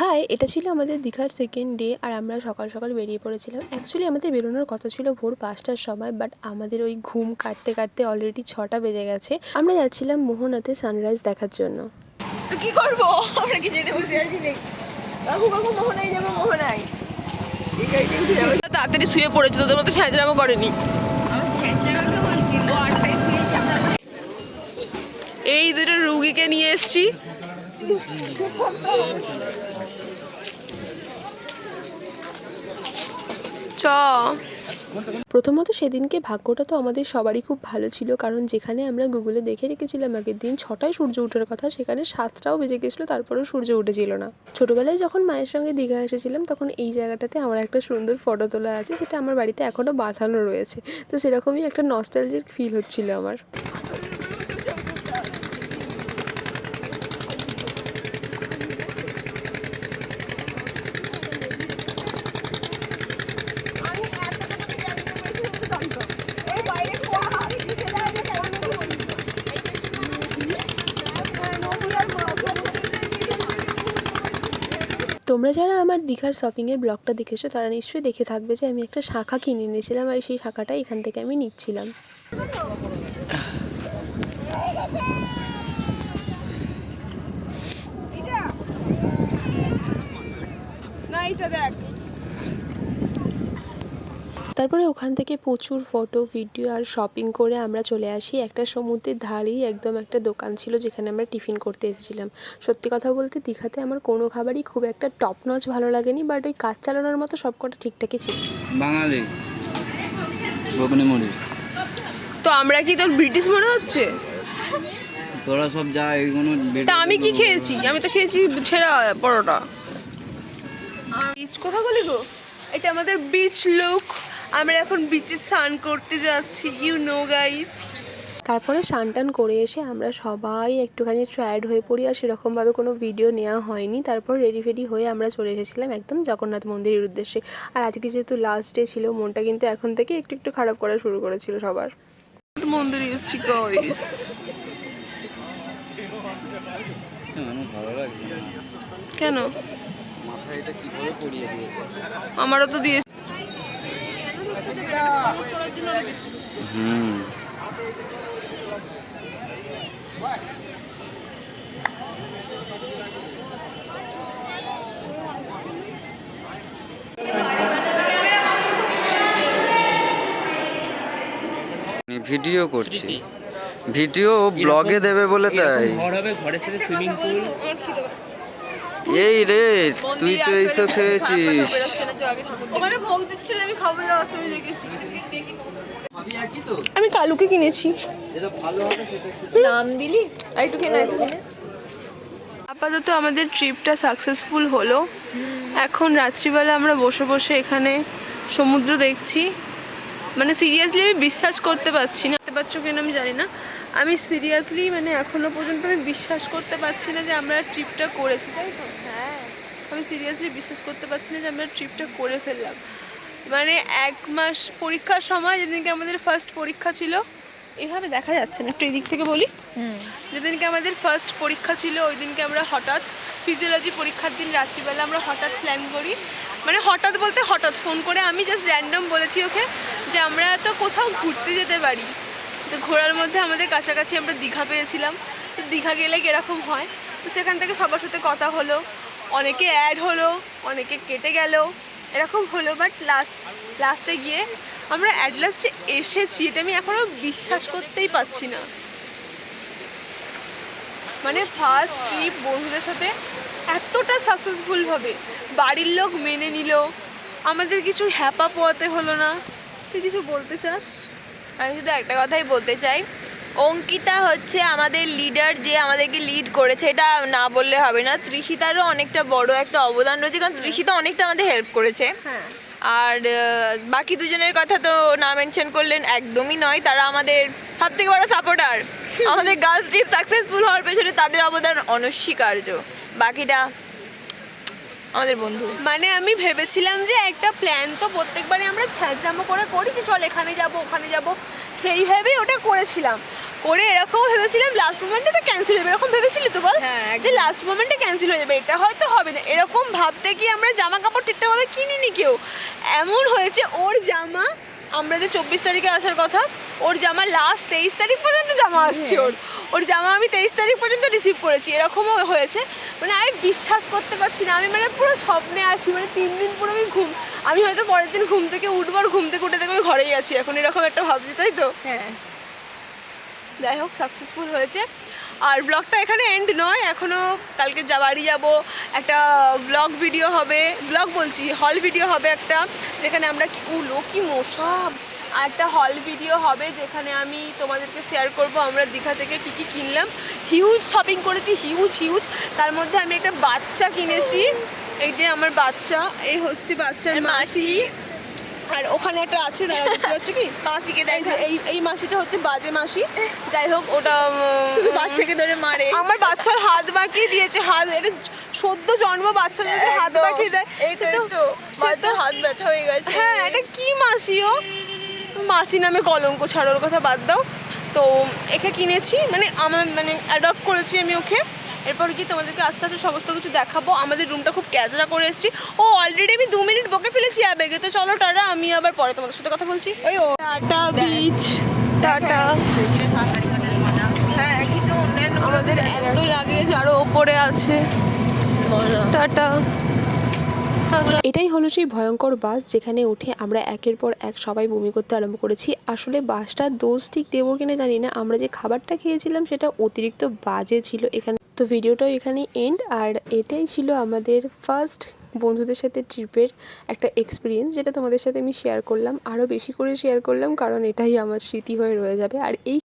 High, এটা ছিল আমাদের দীঘার সেকেন্ড ডে আর আমরা সকাল সকাল বেরিয়ে পড়েছিলাম। অ্যাকচুয়ালি আমাদের বেরোনোর কথা ছিল ভোর ৫টার সময়, বাট আমাদের ওই ঘুম কাটতে কাটতে অলরেডি ৬টা বেজে গেছে। আমরা যাচ্ছিলাম মোহনাতে সানরাইজ দেখার জন্য। তো কি করবো, আমরা কি জেনে বসে আছি নাকি? কাকু কাকু মোহনায় যাবো, মোহনায় এই গাড়িতে উঠে যাবো। তাড়াতাড়ি শুয়ে পড়েছে, তোদের মতো ছ্যাঁচড়ামো করেনি। এই দুটো রুগীকে নিয়ে এসছি। চ প্রথমত সেদিনকে ভাগ্যটা তো আমাদের সবারই খুব ভালো ছিল, কারণ যেখানে আমরা গুগলে দেখে রেখেছিলাম আগের দিন ৬টায় সূর্য ওঠার কথা, সেখানে ৭টাও বেজে গেছিলো, তারপরেও সূর্য উঠেছিল না। ছোটোবেলায় যখন মায়ের সঙ্গে দীঘা এসেছিলাম তখন এই জায়গাটাতে আমার একটা সুন্দর ফটো তোলা আছে, সেটা আমার বাড়িতে এখনও বাঁধানো রয়েছে। তো সেরকমই একটা নস্টালজিক ফিল হচ্ছিল আমার। তোমরা যারা আমার দীঘার শপিংয়ের ব্লগটা দেখেছো তারা নিশ্চয়ই দেখে থাকবে যে আমি একটা শাখা কিনে নিয়েছিলাম, আর সেই শাখাটা এখান থেকে আমি নিচ্ছিলাম। তারপরে ওখান থেকে প্রচুর ফটো ভিডিও আর শপিং করে আমরা চলে আসি একটা সমুদ্রের ধারেই একদম একটা দোকান ছিল যেখানে আমরা টিফিন করতে এসেছিলাম। সত্যি কথা বলতে দীঘাতে আমার কোনো খাবারই খুব একটা টপ নচ ভালো লাগেনি, বাট ওই কাজ চালানোর মতো সব কটা ঠিকঠাকই ছিল। বাঙালি গোপনে মরি। তো আমরা কি তোর ব্রিটিশ মনে হচ্ছে? তোরা সব যা এইগুলো তা আমি কি খেয়েছি? আমি তো খেয়েছি ছেঁড়া পরোটা। বিচ কথা বলি গো, এটা আমাদের বিচ লুক। আমরা এখন বিচে স্নান করতে যাচ্ছি, ইউ নো গাইস। তারপরে স্নান করে এসে আমরা সবাই একটুখানি টায়ার্ড হয়ে পড়ি, আর সেরকমভাবে কোনো ভিডিও নেওয়া হয়নি। তারপর রেডি ফেডি হয়ে আমরা চলে এসেছিলাম একদম জগন্নাথ মন্দিরের উদ্দেশ্যে। আর আজকে যেহেতু লাস্ট ডে ছিল, মনটা কিন্তু এখন থেকে একটু একটু খারাপ করা শুরু করেছিল সবার। মন্দিরে এসেছি গাইস। ভালো লাগছে কেন? মাথায় এটা কিভাবে পড়িয়ে দিয়েছে। আমারও তো দিয়ে হুম ভিডিও করছি, ভিডিও ব্লগে দেবে বলে তাই। ঘর হবে, ঘরের সাথে সুইমিং পুল। এই রে, তুই তো এইসব খেয়েছিস। ওখানে ভোগ দিচ্ছিল, আমি খাবো না, আমি লেগেছি। আমি কালুকে কিনেছি। নাম দিলি? আর একটু খেয়ে না, একটু খেয়ে। আপাতত আমাদের ট্রিপটা সাকসেসফুল হলো। এখন রাত্রিবেলা আমরা বসে বসে এখানে সমুদ্র দেখছি। মানে সিরিয়াসলি আমি বিশ্বাস করতে পারছি না, করতে পারছো কিনা আমি জানি না। আমি সিরিয়াসলি মানে এখনো পর্যন্ত আমি বিশ্বাস করতে পারছি না যে আমরা ট্রিপটা করেছি, তাই তো? হ্যাঁ, আমি সিরিয়াসলি বিশ্বাস করতে পারছি না যে আমরা ট্রিপটা করে ফেললাম। মানে 1 মাস পরীক্ষার সময়, যেদিনকে আমাদের ফার্স্ট পরীক্ষা ছিল, এভাবে দেখা যাচ্ছে না, একটু এদিক থেকে বলি। যেদিনকে আমাদের ফার্স্ট পরীক্ষা ছিল ওই দিনকে আমরা হঠাৎ ফিজিওলজি পরীক্ষার দিন রাত্রিবেলা আমরা হঠাৎ প্ল্যান করি। মানে হঠাৎ বলতে হঠাৎ ফোন করে আমি জাস্ট র্যান্ডম বলেছি ওকে যে আমরা তো কোথাও ঘুরতে যেতে পারি। তো ঘোরার মধ্যে আমাদের কাছাকাছি আমরা দীঘা পেয়েছিলাম। তো দীঘা গেলে কীরকম হয়, তো সেখান থেকে সবার সাথে কথা হলো, অনেকে অ্যাড হলো, অনেকে কেটে গেল, এরকম হলো। বাট লাস্টে গিয়ে আমরা অ্যাট লাস্ট যে এসেছি, এটা আমি এখনও বিশ্বাস করতেই পারছি না। মানে ফার্স্ট ট্রিপ বন্ধুদের সাথে এতটা সাকসেসফুলভাবে বাড়ির লোক মেনে নিল, আমাদের কিছু হ্যাপা পোয়াতে হলো না। তুই কিছু বলতে চাস? আমি শুধু একটা কথাই বলতে চাই, অঙ্কিতা হচ্ছে আমাদের লিডার, যে আমাদেরকে লিড করেছে, এটা না বললে হবে না। তৃষিতারও অনেকটা বড় একটা অবদান রয়েছে, কারণ তৃষিতা অনেকটা আমাদের হেল্প করেছে। হ্যাঁ, আর বাকি দুজনের কথা তো না মেনশন করলেন একদমই নয়, তারা আমাদের সবথেকে বড় সাপোর্টার। আমাদের গার্লস ট্রিপ সাকসেসফুল হওয়ার পেছনে তাদের অবদান অনস্বীকার্য। বাকিটা আমাদের বন্ধু। মানে আমি ভেবেছিলাম যে একটা প্ল্যান তো প্রত্যেকবারে আমরা ছ্যাঁচড়ামো করে করি যে চল এখানে যাব ওখানে যাব, সেই ভেবেই ওটা করেছিলাম। করে এরকম ভেবেছিলাম লাস্ট মোমেন্টে এটা ক্যান্সেল হবে, এরকম ভেবেছিলি তো বল? হ্যাঁ, যে লাস্ট মোমেন্টে ক্যান্সেল হয়ে যাবে, এটা হয়তো হবে না, এরকম ভাবতে কি আমরা জামা কাপড় ঠিকঠাকভাবে কিনিনি কেউ। এমন হয়েছে ওর জামা, আমরা যে 24 তারিখে আসার কথা, ওর জামা লাস্ট 23 তারিখ পর্যন্ত জামা আসছে ওর জামা আমি 23 তারিখ পর্যন্ত রিসিভ করেছি, এরকমও হয়েছে। মানে আমি বিশ্বাস করতে পারছি না, আমি মানে পুরো স্বপ্নে আছি, মানে 3 দিন পুরো আমি হয়তো পরের দিন ঘুম থেকে উঠবো আর ঘুম থেকে উঠে দেখবো আমি ঘরেই আছি এখন, এরকম একটা ভাবছি, তাই তো? হ্যাঁ, যাই হোক সাকসেসফুল হয়েছে। আর ব্লগটা এখানে এন্ড নয়, এখনও কালকে বাড়ি যাব, একটা ব্লগ ভিডিও হবে, ব্লগ বলছি হল ভিডিও হবে একটা, যেখানে আমরা কি মশা, আর একটা হল ভিডিও হবে যেখানে আমি তোমাদেরকে শেয়ার করব আমরা দীঘা থেকে কী কী কিনলাম। হিউজ শপিং করেছি, হিউজ। তার মধ্যে আমি একটা বাচ্চা কিনেছি, এই যে আমার বাচ্চা, এই হচ্ছে বাচ্চার মাসি। আর ওখানে একটা আছে, দাঁড়া দেখতে পাচ্ছ কি মাসিকে এই যে এই মাসিটা হচ্ছে বাজে মাসি। যাই হোক ওটা বাচ্চাকে ধরে মারে। আমার বাচ্চার হাত বাঁকিয়ে দিয়েছে, হাত, এটা সদ্য জন্ম বাচ্চা যদি হাত বাঁকিয়ে দেয়, এই তো বাচ্চার হাত ব্যথা হয়ে গেছে। হ্যাঁ এটা কি মাসি, ও মাসি নামে কলঙ্ক, ছাড়োর কথা বাদ দাও। তো একে কিনেছি, মানে আমার মানে অ্যাডপ্ট করেছি আমি ওকে। এরপর কি তোমাদেরকে আস্তে আস্তে সমস্ত কিছু দেখাবো। আমাদের রুমটা খুব ক্যাজরা করে এসেছি। ও অলরেডি আমি 2 মিনিট বকে ফেলেছি আবেগে, তো চলো টাটা, আমি আবার পরে তোমাদের সাথে কথা বলছি। Tata beach, tata. হ্যাঁ, কিন্তু অন্যান্য আমাদের এত লাগেজ আরো ওপরে আছে, টাটা। এটাই হলো সেই ভয়ঙ্কর বাস যেখানে উঠে আমরা একের পর এক সবাই বমি করতে আরম্ভ করেছি। আসলে বাসটার দোষ ঠিক দেবো কিনা জানি না, আমরা যে খাবারটা খেয়েছিলাম সেটা অতিরিক্ত বাজে ছিল এখানে। তো ভিডিওটাও এখানে এন্ড। আর এটাই ছিল আমাদের ফার্স্ট বন্ধুদের সাথে ট্রিপের একটা এক্সপিরিয়েন্স, যেটা তোমাদের সাথে আমি শেয়ার করলাম, আরও বেশি করে শেয়ার করলাম কারণ এটাই আমার স্মৃতি হয়ে রয়ে যাবে। আর এই